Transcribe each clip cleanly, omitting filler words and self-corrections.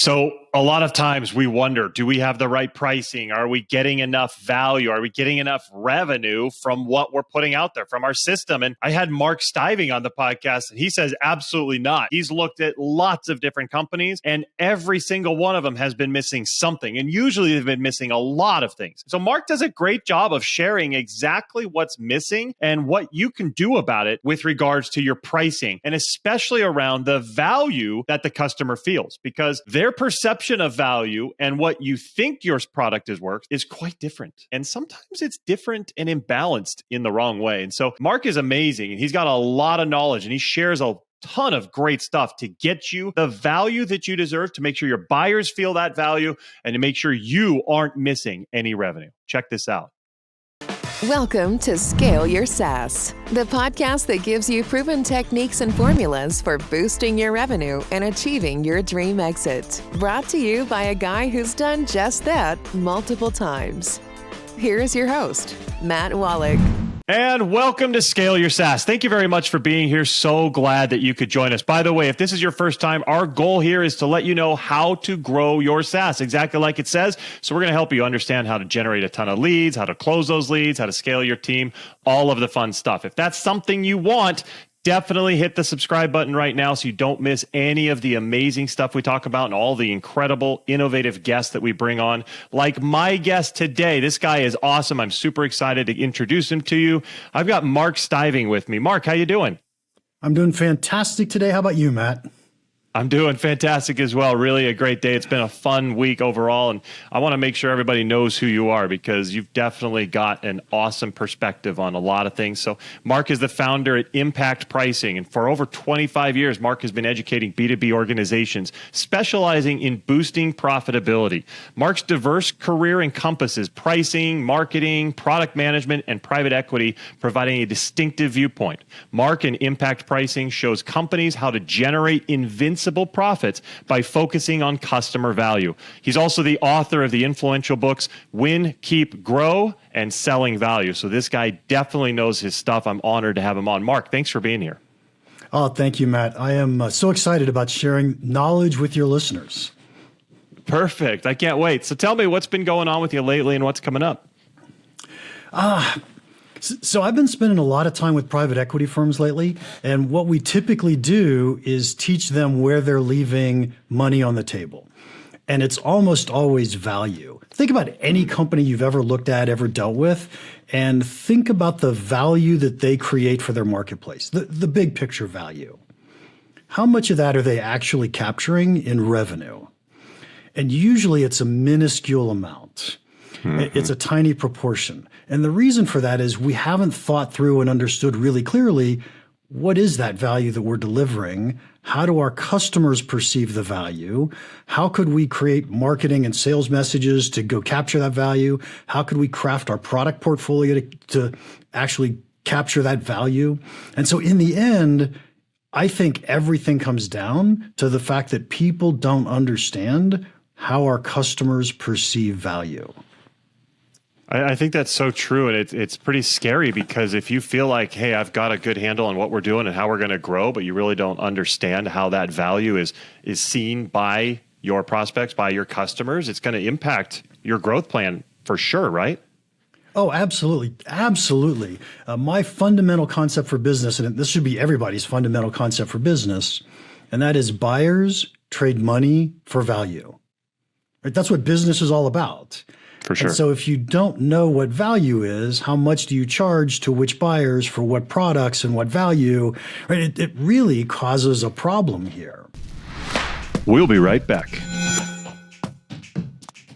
So a lot of times we wonder, do we have the right pricing? Are we getting enough value? Are we getting enough revenue from what we're putting out there, from our system? And I had Mark Stiving on the podcast, and he says absolutely not. He's looked at lots of different companies, and every single one of them has been missing something. And usually they've been missing a lot of things. So Mark does a great job of sharing exactly what's missing and what you can do about it with regards to your pricing, and especially around the value that the customer feels, because their perception of value and what you think your product is worth is quite different. And sometimes it's different and imbalanced in the wrong way. And so Mark is amazing, and he's got a lot of knowledge, and he shares a ton of great stuff to get you the value that you deserve, to make sure your buyers feel that value, and to make sure you aren't missing any revenue. Check this out. Welcome to Scale Your SaaS, the podcast that gives you proven techniques and formulas for boosting your revenue and achieving your dream exit. Brought to you by a guy who's done just that multiple times. Here is your host, Matt Wolach. And welcome to Scale Your SaaS. Thank you very much for being here. So glad that you could join us. By the way, if this is your first time, our goal here is to let you know how to grow your SaaS, exactly like it says. So we're going to help you understand how to generate a ton of leads, how to close those leads, how to scale your team, all of the fun stuff. If that's something you want, definitely hit the subscribe button right now so you don't miss any of the amazing stuff we talk about and all the incredible, innovative guests that we bring on. Like my guest today, this guy is awesome. I'm super excited to introduce him to you. I've got Mark Stiving with me. Mark, how you doing? I'm doing fantastic today. How about you, Matt? I'm doing fantastic as well. Really a great day. It's been a fun week overall, and I want to make sure everybody knows who you are, because you've definitely got an awesome perspective on a lot of things. So Mark is the founder at Impact Pricing, and for over 25 years, Mark has been educating B2B organizations, specializing in boosting profitability. Mark's diverse career encompasses pricing, marketing, product management, and private equity, providing a distinctive viewpoint. Mark and Impact Pricing shows companies how to generate invincible profits by focusing on customer value. He's also the author of the influential books Win, Keep, Grow, and Selling Value. So this guy definitely knows his stuff. I'm honored to have him on. Mark, thanks for being here. Oh, thank you, Matt. I am so excited about sharing knowledge with your listeners. Perfect. I can't wait. So tell me, what's been going on with you lately and what's coming up? So I've been spending a lot of time with private equity firms lately, and what we typically do is teach them where they're leaving money on the table. And it's almost always value. Think about any company you've ever looked at, ever dealt with, and think about the value that they create for their marketplace, the big picture value. How much of that are they actually capturing in revenue? And usually it's a minuscule amount. It's a tiny proportion. And the reason for that is we haven't thought through and understood really clearly, what is that value that we're delivering? How do our customers perceive the value? How could we create marketing and sales messages to go capture that value? How could we craft our product portfolio to actually capture that value? And so in the end, I think everything comes down to the fact that people don't understand how our customers perceive value. I think that's so true. And it's pretty scary, because if you feel like, hey, I've got a good handle on what we're doing and how we're going to grow, but you really don't understand how that value is seen by your prospects, by your customers, it's going to impact your growth plan for sure, right? Oh, absolutely. Absolutely. My fundamental concept for business, and this should be everybody's fundamental concept for business, and that is buyers trade money for value. Right? That's what business is all about. For sure. And so if you don't know what value is, how much do you charge to which buyers for what products and what value, right? It really causes a problem here. We'll be right back.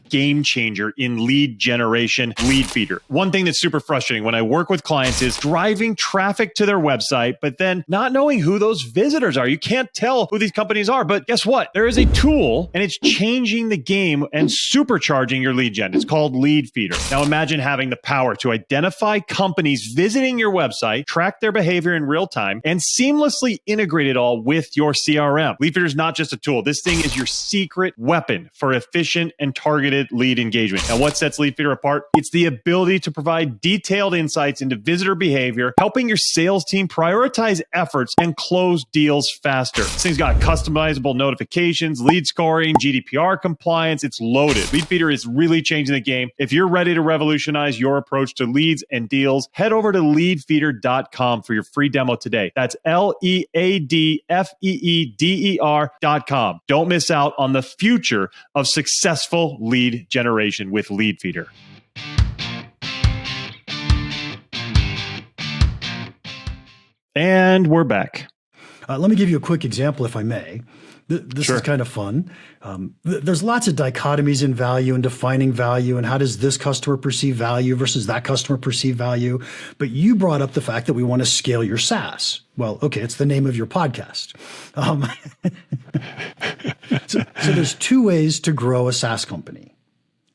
Game changer in lead generation, Lead Feeder. One thing that's super frustrating when I work with clients is driving traffic to their website, but then not knowing who those visitors are. You can't tell who these companies are, but guess what? There is a tool, and it's changing the game and supercharging your lead gen. It's called Lead Feeder. Now imagine having the power to identify companies visiting your website, track their behavior in real time, and seamlessly integrate it all with your CRM. Lead Feeder is not just a tool. This thing is your secret weapon for efficient and targeted targeted lead engagement. And what sets Leadfeeder apart? It's the ability to provide detailed insights into visitor behavior, helping your sales team prioritize efforts and close deals faster. This thing's got customizable notifications, lead scoring, GDPR compliance. It's loaded. Leadfeeder is really changing the game. If you're ready to revolutionize your approach to leads and deals, head over to leadfeeder.com for your free demo today. That's LEADFEEDER.com. Don't miss out on the future of successful lead generation with Leadfeeder. And we're back. Let me give you a quick example, if I may. This is kind of fun. There's lots of dichotomies in value and defining value and how does this customer perceive value versus that customer perceive value. But you brought up the fact that we want to scale your SaaS. Well, okay, it's the name of your podcast. So there's two ways to grow a SaaS company.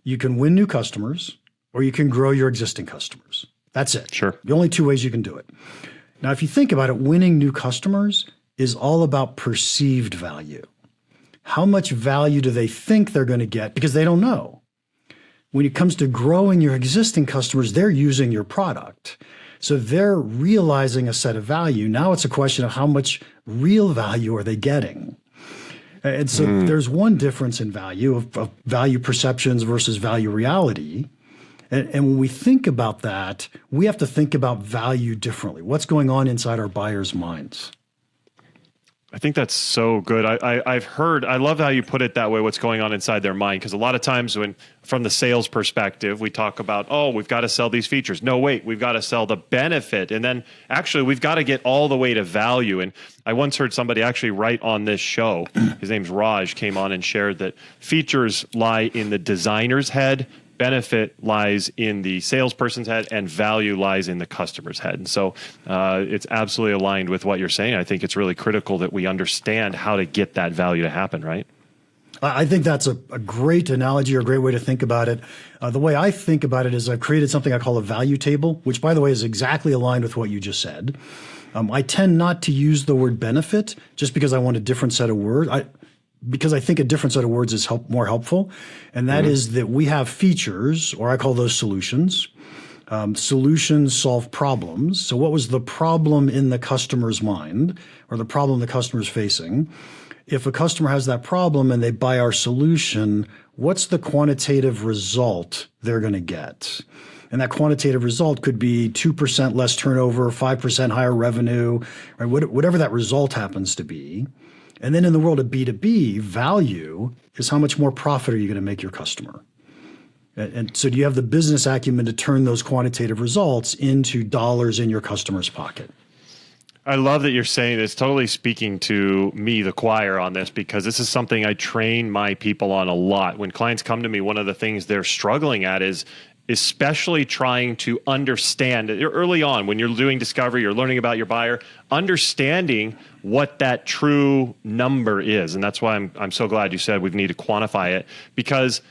You can win new customers or you can grow your existing customers. That's it. Sure. The only two ways you can do it. Now, if you think about it, winning new customers is all about perceived value. How much value do they think they're going to get? Because they don't know. When it comes to growing your existing customers, they're using your product. So they're realizing a set of value. Now it's a question of how much real value are they getting? And so there's one difference in value of value perceptions versus value reality. And when we think about that, we have to think about value differently. What's going on inside our buyers' minds? I think that's so good. I love how you put it that way, what's going on inside their mind. Because a lot of times when, from the sales perspective, we talk about, oh, we've got to sell these features. No, wait, we've got to sell the benefit. And then actually, we've got to get all the way to value. And I once heard somebody actually write on this show, his name's Raj, came on and shared that features lie in the designer's head, benefit lies in the salesperson's head, and value lies in the customer's head. And so it's absolutely aligned with what you're saying. I think it's really critical that we understand how to get that value to happen, right? I think that's a great analogy or a great way to think about it. The way I think about it is I've created something I call a value table, which, by the way, is exactly aligned with what you just said. I tend not to use the word benefit just because I want a different set of words. Because I think a different set of words is more helpful. And that is that we have features, or I call those solutions. Solutions solve problems. So what was the problem in the customer's mind, or the problem the customer's facing? If a customer has that problem and they buy our solution, what's the quantitative result they're going to get? And that quantitative result could be 2% less turnover, 5% higher revenue, right? Whatever that result happens to be. And then in the world of B2B, value is how much more profit are you going to make your customer? And so do you have the business acumen to turn those quantitative results into dollars in your customer's pocket? I love that you're saying this, totally speaking to me, the choir, on this, because this is something I train my people on a lot. When clients come to me, one of the things they're struggling at is especially trying to understand early on when you're doing discovery, you're learning about your buyer, understanding what that true number is. And that's why I'm so glad you said we need to quantify it, because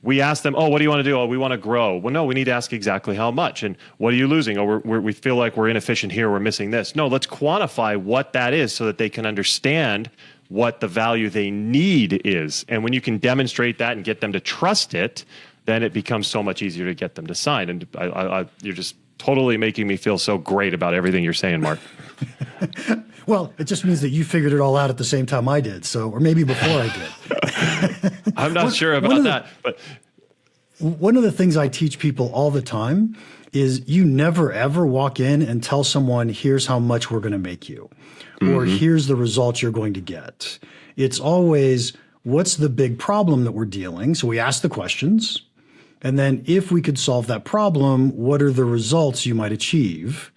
we ask them, oh, what do you want to do? Oh, we want to grow. Well, no, we need to ask exactly how much. And what are you losing? Oh, we feel like we're inefficient here. We're missing this. No, let's quantify what that is so that they can understand what the value they need is. And when you can demonstrate that and get them to trust it, then it becomes so much easier to get them to sign. And you're just totally making me feel so great about everything you're saying, Mark. Well, it just means that you figured it all out at the same time I did, or maybe before I did. I'm not sure about that. But one of the things I teach people all the time is you never, ever walk in and tell someone, here's how much we're going to make you, or here's the results you're going to get. It's always, what's the big problem that we're dealing? So we ask the questions. And then if we could solve that problem, what are the results you might achieve?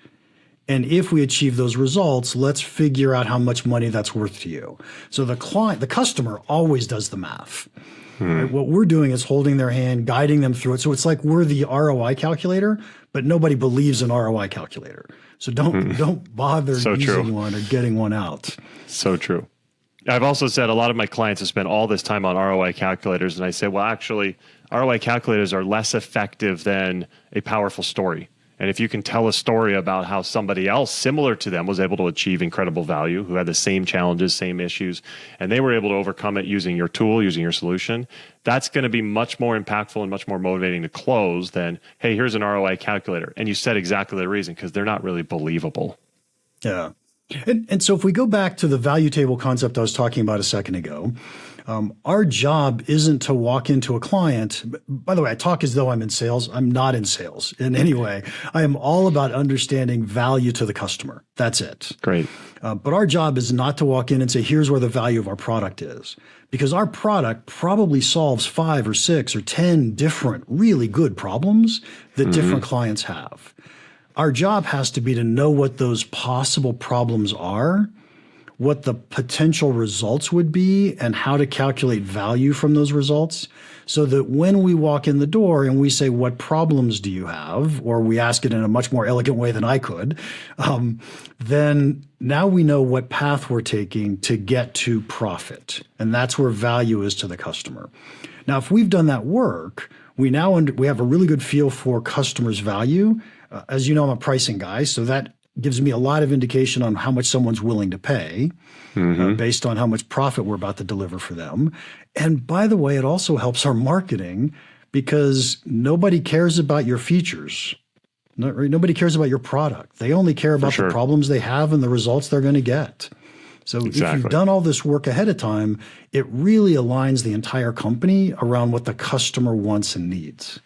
And if we achieve those results, let's figure out how much money that's worth to you. So the customer always does the math. Right? What we're doing is holding their hand, guiding them through it. So it's like we're the ROI calculator, but nobody believes in ROI calculator. So don't bother using one or getting one out. So true. I've also said a lot of my clients have spent all this time on ROI calculators, and I say, well, actually, ROI calculators are less effective than a powerful story. And if you can tell a story about how somebody else similar to them was able to achieve incredible value, who had the same challenges, same issues, and they were able to overcome it using your tool, using your solution, that's going to be much more impactful and much more motivating to close than, hey, here's an ROI calculator. And you said exactly the reason, because they're not really believable. Yeah. And so if we go back to the value table concept I was talking about a second ago, our job isn't to walk into a client. By the way, I talk as though I'm in sales. I'm not in sales in any way. I am all about understanding value to the customer. That's it. Great. But our job is not to walk in and say, here's where the value of our product is. Because our product probably solves 5 or 6 or 10 different really good problems that different clients have. Our job has to be to know what those possible problems are, what the potential results would be, and how to calculate value from those results, so that when we walk in the door and we say, what problems do you have? Or we ask it in a much more elegant way than I could, then now we know what path we're taking to get to profit. And that's where value is to the customer. Now, if we've done that work, we have a really good feel for customers' value. As you know, I'm a pricing guy, so that gives me a lot of indication on how much someone's willing to pay based on how much profit we're about to deliver for them. And by the way, it also helps our marketing, because nobody cares about your features. Nobody cares about your product. They only care about the problems they have and the results they're going to get. So if you've done all this work ahead of time, it really aligns the entire company around what the customer wants and needs.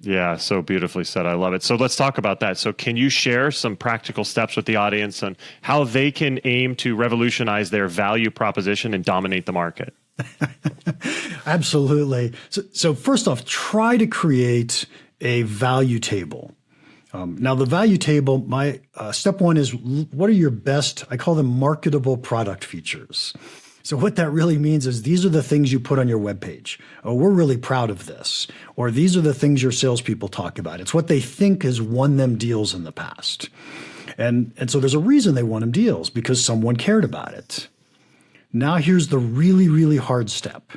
Yeah, so beautifully said. I love it. So let's talk about that. So can you share some practical steps with the audience on how they can aim to revolutionize their value proposition and dominate the market? Absolutely. So first off, try to create a value table. Now, the value table, my step one is, what are your best, I call them marketable product features. So what that really means is, these are the things you put on your webpage. Oh, we're really proud of this. Or these are the things your salespeople talk about. It's what they think has won them deals in the past. And so there's a reason they won them deals, because someone cared about it. Now here's the really, really hard step.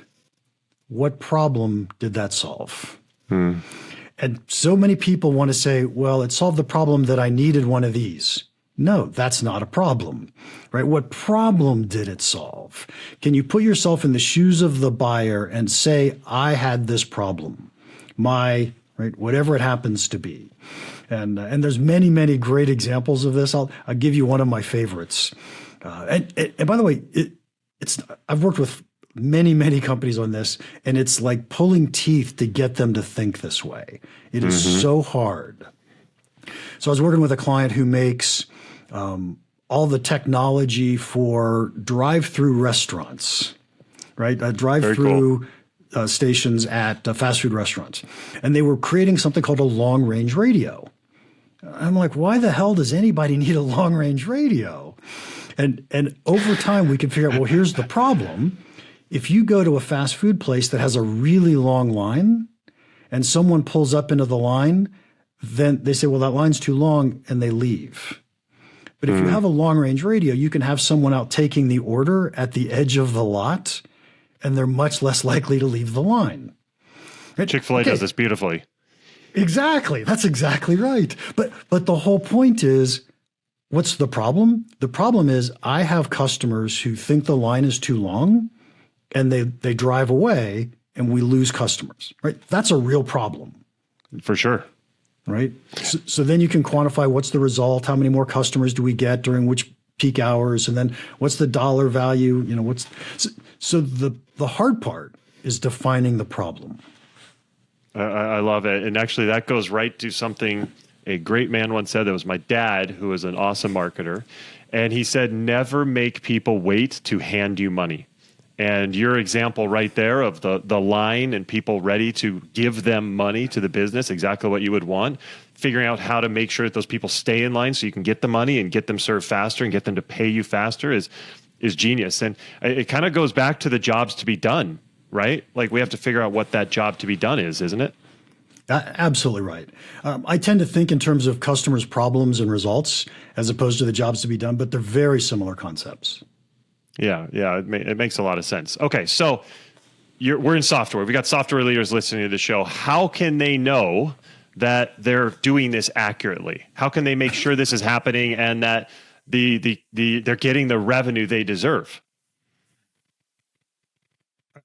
What problem did that solve? And so many people want to say, well, it solved the problem that I needed one of these. No, that's not a problem, right? What problem did it solve? Can you put yourself in the shoes of the buyer and say, I had this problem, right, whatever it happens to be. And there's many, many great examples of this. I'll give you one of my favorites. And by the way, I've worked with many, many companies on this, and it's like pulling teeth to get them to think this way. It is so hard. So I was working with a client who makes all the technology for drive-through restaurants, right? Drive-through stations at fast food restaurants. And they were creating something called a long-range radio. I'm like, why the hell does anybody need a long-range radio? And over time, we could figure out, well, here's the problem. If you go to a fast food place that has a really long line and someone pulls up into the line, then they say, well, that line's too long, and they leave. But if you have a long-range radio, you can have someone out taking the order at the edge of the lot, and they're much less likely to leave the line. Right? Chick-fil-A does this beautifully. Exactly. That's exactly right. But the whole point is, what's the problem? The problem is, I have customers who think the line is too long, and they drive away, and we lose customers. Right? That's a real problem. For sure. Right? So then you can quantify what's the result, how many more customers do we get during which peak hours, and then what's the dollar value, so the hard part is defining the problem. I love it. And actually that goes right to something a great man once said. That was my dad, who was an awesome marketer. And he said, never make people wait to hand you money. And your example right there of the line and people ready to give them money to the business, exactly what you would want, figuring out how to make sure that those people stay in line so you can get the money and get them served faster and get them to pay you faster is genius. And it kind of goes back to the jobs to be done, right? Like, we have to figure out what that job to be done is, isn't it? Absolutely right. I tend to think in terms of customers' problems and results as opposed to the jobs to be done, but they're very similar concepts. Yeah, it makes a lot of sense. Okay, so we're in software. We got software leaders listening to the show. How can they know that they're doing this accurately? How can they make sure this is happening and that they're getting the revenue they deserve?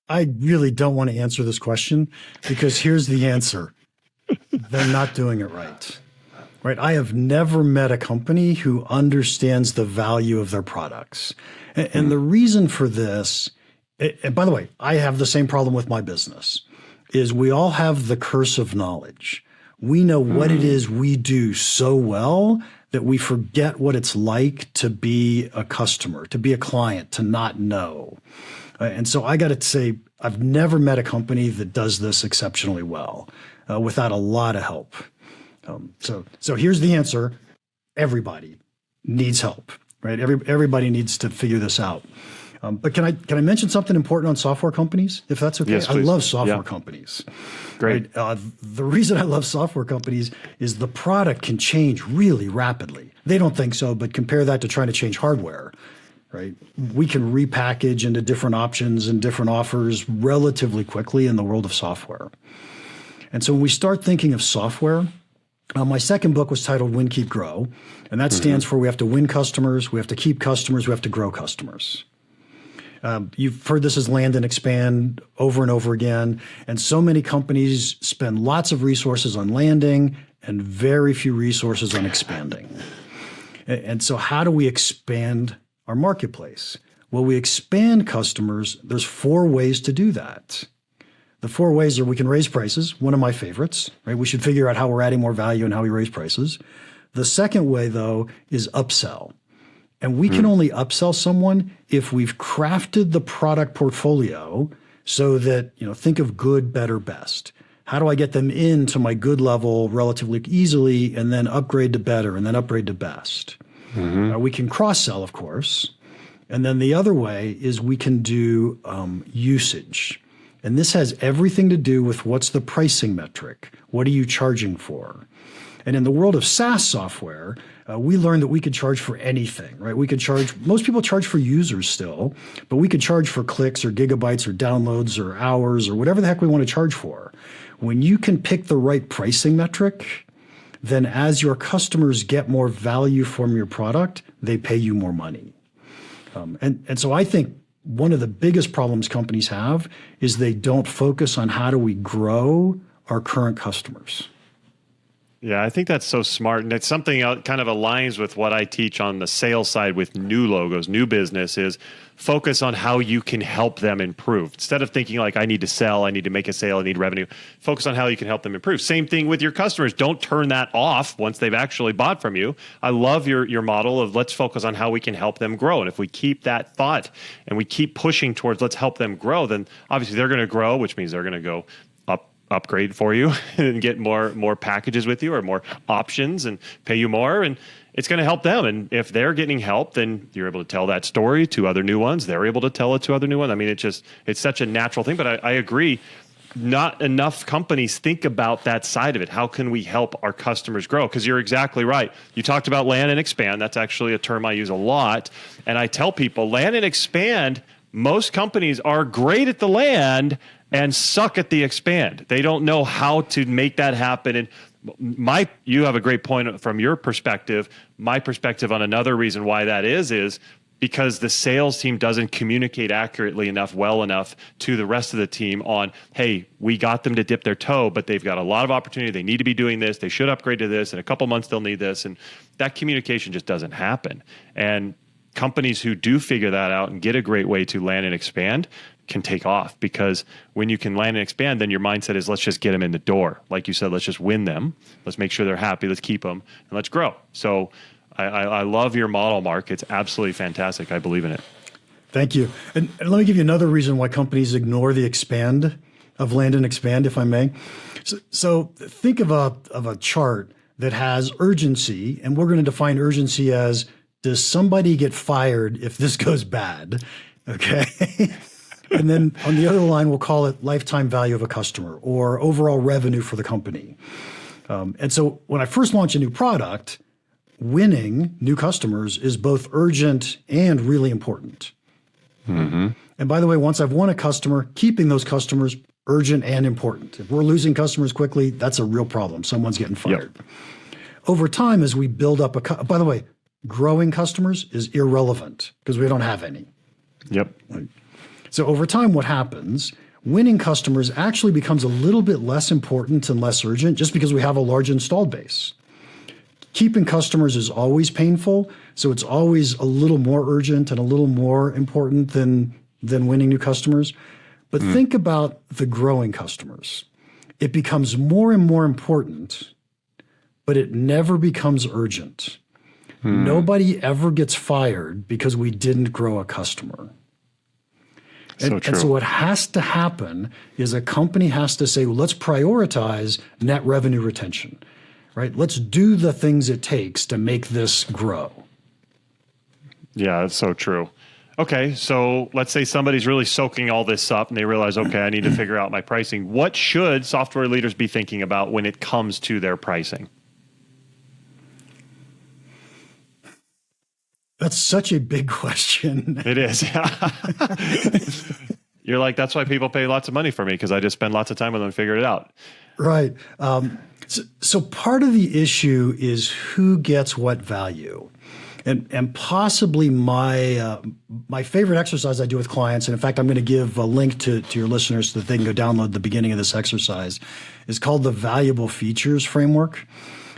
I really don't want to answer this question because here's the answer. They're not doing it right. Right. I have never met a company who understands the value of their products. And the reason for this, and by the way, I have the same problem with my business, is we all have the curse of knowledge. We know what it is we do so well that we forget what it's like to be a customer, to be a client, to not know. And so I got to say, I've never met a company that does this exceptionally well without a lot of help. So here's the answer. Everybody needs help, right? Everybody needs to figure this out. But can I mention something important on software companies, if that's okay? Yes, I love software companies. Great. Right? The reason I love software companies is the product can change really rapidly. They don't think so, but compare that to trying to change hardware, right? We can repackage into different options and different offers relatively quickly in the world of software. And so when we start thinking of software, my second book was titled Win, Keep, Grow, and that stands for we have to win customers, we have to keep customers, we have to grow customers. You've heard this as land and expand over and over again, and so many companies spend lots of resources on landing and very few resources on expanding. And so how do we expand our marketplace? Well, we expand customers. There's 4 ways to do that. The 4 ways are we can raise prices, one of my favorites, right? We should figure out how we're adding more value and how we raise prices. The second way, though, is upsell. And we can only upsell someone if we've crafted the product portfolio so that, think of good, better, best. How do I get them into my good level relatively easily and then upgrade to better and then upgrade to best? We can cross-sell, of course. And then the other way is we can do usage. And this has everything to do with what's the pricing metric? What are you charging for? And in the world of SaaS software, we learned that we could charge for anything, right? We could charge, most people charge for users still, but we could charge for clicks or gigabytes or downloads or hours or whatever the heck we want to charge for. When you can pick the right pricing metric, then as your customers get more value from your product, they pay you more money. And so I think one of the biggest problems companies have is they don't focus on how do we grow our current customers. Yeah, I think that's so smart. And it's something that kind of aligns with what I teach on the sales side with new logos, new business is focus on how you can help them improve. Instead of thinking like, I need to sell, I need to make a sale, I need revenue, focus on how you can help them improve. Same thing with your customers. Don't turn that off once they've actually bought from you. I love your model of let's focus on how we can help them grow. And if we keep that thought and we keep pushing towards let's help them grow, then obviously they're going to grow, which means they're going to go upgrade for you and get more packages with you or more options and pay you more. And it's going to help them. And if they're getting help, then you're able to tell that story to other new ones. They're able to tell it to other new ones. I mean, it's such a natural thing. But I agree, not enough companies think about that side of it. How can we help our customers grow? Because you're exactly right. You talked about land and expand. That's actually a term I use a lot. And I tell people land and expand, most companies are great at the land and suck at the expand. They don't know how to make that happen. And you have a great point from your perspective. My perspective on another reason why that is because the sales team doesn't communicate accurately enough, well enough to the rest of the team on, hey, we got them to dip their toe, but they've got a lot of opportunity. They need to be doing this. They should upgrade to this. In a couple months, they'll need this. And that communication just doesn't happen. And companies who do figure that out and get a great way to land and expand can take off, because when you can land and expand, then your mindset is let's just get them in the door. Like you said, let's just win them. Let's make sure they're happy. Let's keep them and let's grow. So I love your model, Mark. It's absolutely fantastic. I believe in it. Thank you. And let me give you another reason why companies ignore the expand of land and expand, if I may. So think of a chart that has urgency, and we're going to define urgency as, does somebody get fired if this goes bad? Okay. And then on the other line, we'll call it lifetime value of a customer or overall revenue for the company. And so when I first launch a new product, winning new customers is both urgent and really important. And by the way, once I've won a customer, keeping those customers, urgent and important. If we're losing customers quickly, that's a real problem. Someone's getting fired. Yep. Over time, as we build up by the way, growing customers is irrelevant because we don't have any. Yep. So over time, what happens, winning customers actually becomes a little bit less important and less urgent just because we have a large installed base. Keeping customers is always painful, so it's always a little more urgent and a little more important than winning new customers. But think about the growing customers. It becomes more and more important, but it never becomes urgent. Nobody ever gets fired because we didn't grow a customer. And so what has to happen is a company has to say, well, let's prioritize net revenue retention, right? Let's do the things it takes to make this grow. Yeah, that's so true. Okay, so let's say somebody's really soaking all this up and they realize, okay, I need to figure out my pricing. What should software leaders be thinking about when it comes to their pricing? That's such a big question. It is. You're like, that's why people pay lots of money for me, because I just spend lots of time with them and figure it out. Right. So part of the issue is who gets what value. And possibly my favorite exercise I do with clients, and in fact, I'm going to give a link to your listeners so that they can go download the beginning of this exercise, is called the Valuable Features Framework.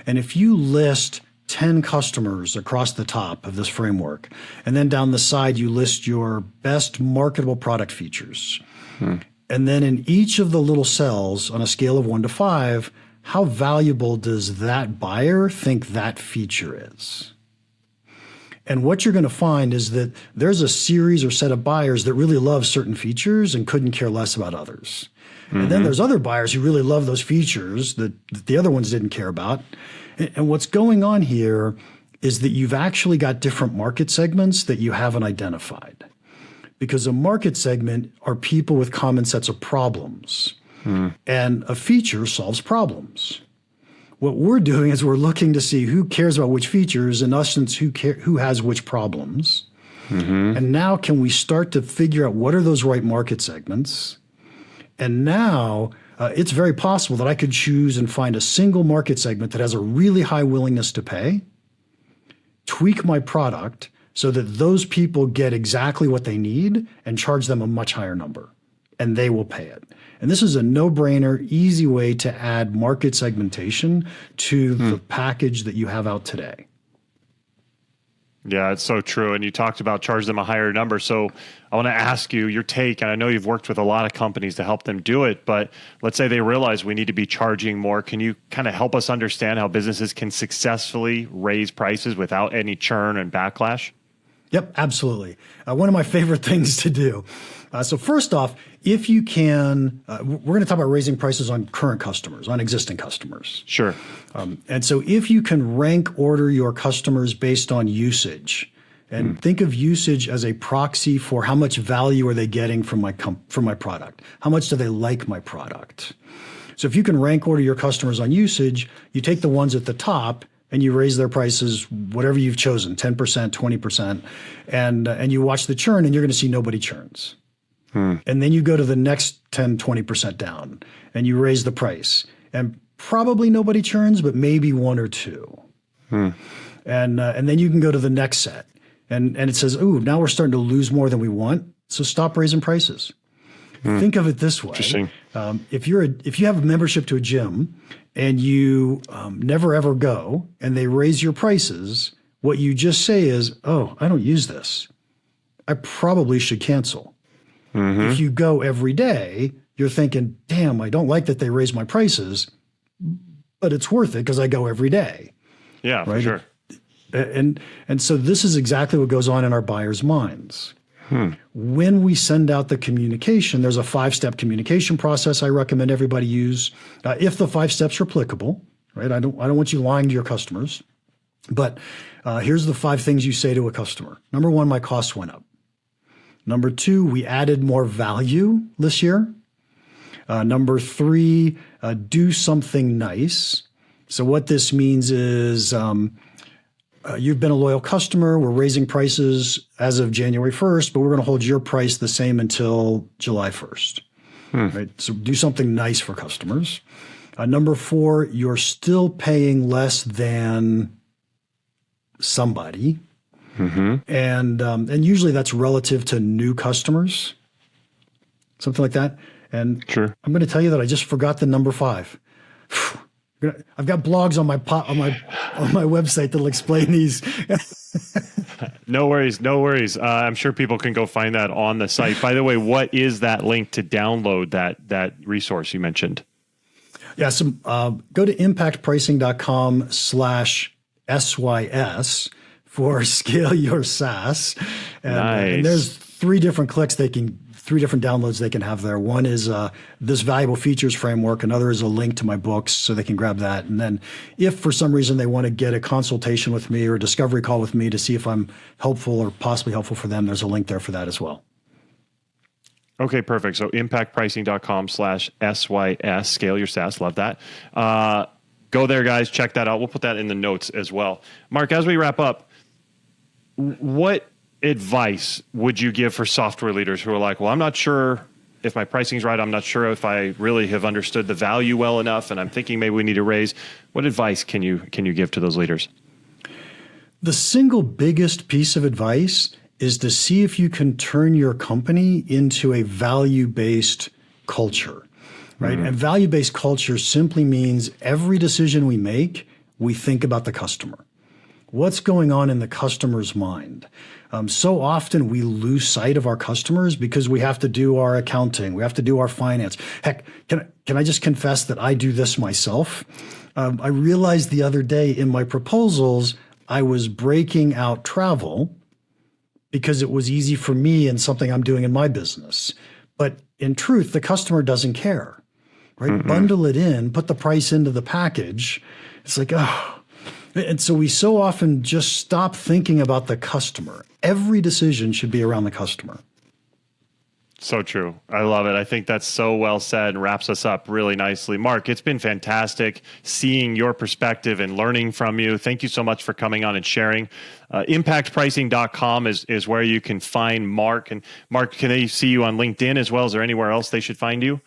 And if you list 10 customers across the top of this framework, and then down the side, you list your best marketable product features. And then in each of the little cells on a scale of 1 to 5, how valuable does that buyer think that feature is? And what you're going to find is that there's a series or set of buyers that really love certain features and couldn't care less about others. And then there's other buyers who really love those features that the other ones didn't care about. And what's going on here is that you've actually got different market segments that you haven't identified. Because a market segment are people with common sets of problems. And a feature solves problems. What we're doing is we're looking to see who cares about which features, in essence, who has which problems. And now can we start to figure out what are those right market segments? And now it's very possible that I could choose and find a single market segment that has a really high willingness to pay, tweak my product so that those people get exactly what they need and charge them a much higher number, and they will pay it. And this is a no-brainer, easy way to add market segmentation to the package that you have out today. Yeah, it's so true. And you talked about charge them a higher number. So I want to ask you your take, and I know you've worked with a lot of companies to help them do it, but let's say they realize we need to be charging more. Can you kind of help us understand how businesses can successfully raise prices without any churn and backlash? Yep, absolutely. One of my favorite things to do. So first off, if you can, we're going to talk about raising prices on current customers, on existing customers. Sure. And so if you can rank order your customers based on usage, and think of usage as a proxy for how much value are they getting from my product? How much do they like my product? So if you can rank order your customers on usage, you take the ones at the top and you raise their prices, whatever you've chosen, 10%, 20%, and you watch the churn and you're going to see nobody churns. And then you go to the next 10, 20% down and you raise the price and probably nobody churns, but maybe one or two. And then you can go to the next set and it says, ooh, now we're starting to lose more than we want. So stop raising prices. Think of it this way. Interesting. If you have a membership to a gym and you never ever go and they raise your prices, what you just say is, oh, I don't use this. I probably should cancel. If you go every day, you're thinking, damn, I don't like that they raise my prices, but it's worth it because I go every day. Yeah, right? For sure. And so this is exactly what goes on in our buyers' minds. When we send out the communication, there's a 5-step communication process I recommend everybody use. If the 5 steps are applicable, right? I don't want you lying to your customers, but here's the 5 things you say to a customer. Number 1, my costs went up. Number 2, we added more value this year. Number 3, do something nice. So what this means is you've been a loyal customer. We're raising prices as of January 1st, but we're going to hold your price the same until July 1st. right? So do something nice for customers. Number 4, you're still paying less than somebody. And usually that's relative to new customers, something like that. And Sure. I'm going to tell you that I just forgot the number 5. I've got blogs on my website that'll explain these. No worries. I'm sure people can go find that on the site. By the way, what is that link to download that resource you mentioned? Yeah, so go to impactpricing.com/SYS for Scale Your SaaS. And there's 3 different clicks 3 different downloads they can have there. One is this valuable features framework. Another is a link to my books, so they can grab that. And then if for some reason they want to get a consultation with me or a discovery call with me to see if I'm helpful or possibly helpful for them, there's a link there for that as well. Okay, perfect. So impactpricing.com/SYS, Scale Your SaaS. Love that. Go there, guys. Check that out. We'll put that in the notes as well. Mark, as we wrap up, what advice would you give for software leaders who are like, well, I'm not sure if my pricing's right. I'm not sure if I really have understood the value well enough, and I'm thinking maybe we need to raise. What advice can you give to those leaders? The single biggest piece of advice is to see if you can turn your company into a value-based culture, right? And value-based culture simply means every decision we make, we think about the customer. What's going on in the customer's mind? So often we lose sight of our customers because we have to do our accounting, we have to do our finance. Heck, can I just confess that I do this myself? I realized the other day in my proposals, I was breaking out travel because it was easy for me and something I'm doing in my business. But in truth, the customer doesn't care, right? Bundle it in, put the price into the package. It's like, oh. And so we so often just stop thinking about the customer. Every decision should be around the customer. So true. I love it. I think that's so well said and wraps us up really nicely. Mark, it's been fantastic seeing your perspective and learning from you. Thank you so much for coming on and sharing. Impactpricing.com is where you can find Mark. And Mark, can they see you on LinkedIn as well? Is there anywhere else they should find you?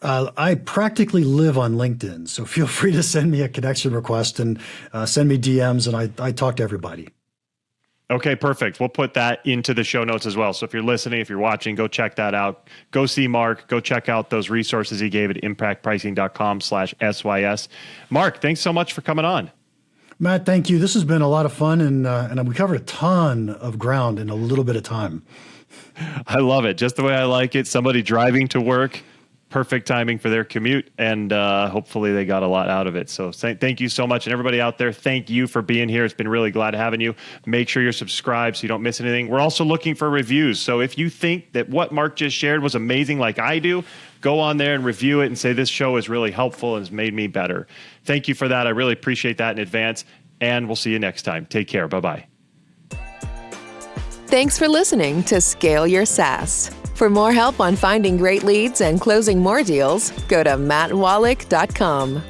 I practically live on LinkedIn, so feel free to send me a connection request and send me DMs, and I talk to everybody. Okay, perfect. We'll put that into the show notes as well. So if you're listening, if you're watching, go check that out. Go see Mark. Go check out those resources he gave at impactpricing.com/SYS. Mark, thanks so much for coming on. Matt, thank you. This has been a lot of fun, and we covered a ton of ground in a little bit of time. I love it. Just the way I like it. Somebody driving to work. Perfect timing for their commute, and hopefully they got a lot out of it. So thank you so much. And everybody out there, thank you for being here. It's been really glad having you. Make sure you're subscribed so you don't miss anything. We're also looking for reviews. So if you think that what Mark just shared was amazing like I do, go on there and review it and say this show is really helpful and has made me better. Thank you for that. I really appreciate that in advance, and we'll see you next time. Take care. Bye-bye. Thanks for listening to Scale Your SaaS. For more help on finding great leads and closing more deals, go to mattwallach.com.